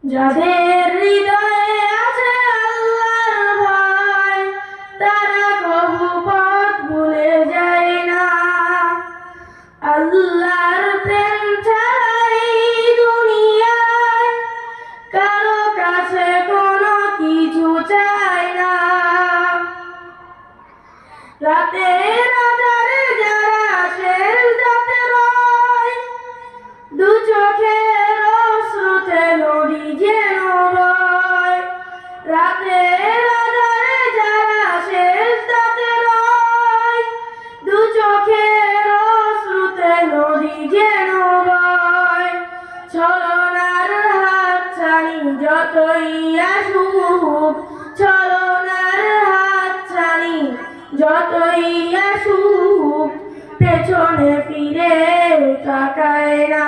যাদের হৃদয়ে আছে আল্লাহর ভয়, তারা কবু পথ ভুলে যায় না। আল্লাহর প্রেম ছাড়াই দুনিয়ায় কারো কাছে কোনো কিছু চায় না। রাতের আঁধারে যারা সেজদাতে রয়, দু চোখের অশ্রুতে নদী যেন বয়। রাতের আঁধারে যারা সেজদাতে রয়, দু চোখের অশ্রুতে নদী যেন বয়। ছলনার হাত ছানি যতই আসুক, ছলনার হাত ছানি যতই আসুক, পেছনে ফিরে তাকায় না।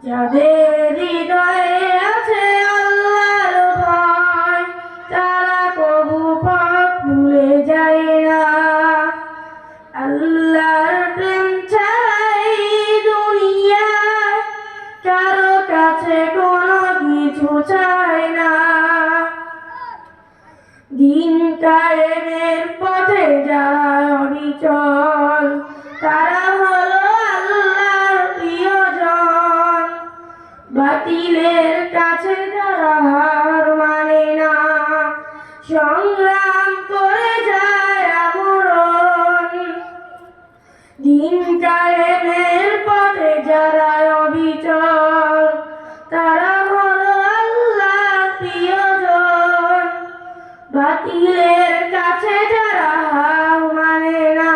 যাদের হৃদয়ে আছে আল্লাহর ভয়, তারা কবু পথ ভুলে যায় না। আল্লাহর প্রেম ছাড়াই দুনিয়ায় কারো কাছে কোনো কিছু চায় না। দিন কায়েমের পথে যারা অবিচল, তারা হলো আল্লাহর প্রিয়জন। বাতিলের কাছে যারা হার মানে না, সংগ্রাম করে যায় আমরণ। দিন কায়েমের পথে যারা অবিচল, তারা হলো আল্লাহর প্রিয়জন। বাতিলের কাছে যারা হার মানে না,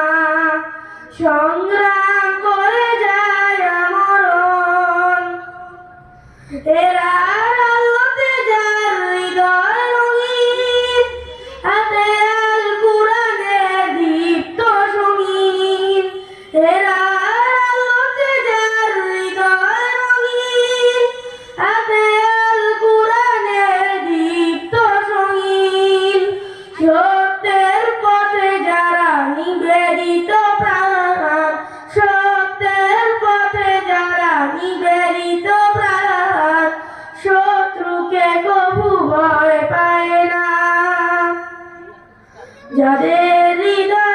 সংগ্রাম করে যায় আমরণ। এরা আলোতে যার হৃদয় রঙিন, হাতে আল কুরআনের দীপ্ত সঙ্গীন। এরা আলোতে যার হৃদয় রঙিন, হাতে আল কুরআনের দীপ্ত সঙ্গীন। সত্যের পথে যারা নিবেদিত প্রাণ, সত্যের পথে যারা নিবেদিত প্রাণ, শত্রুকে কবু ভয় পায় না। যাদের হৃদয়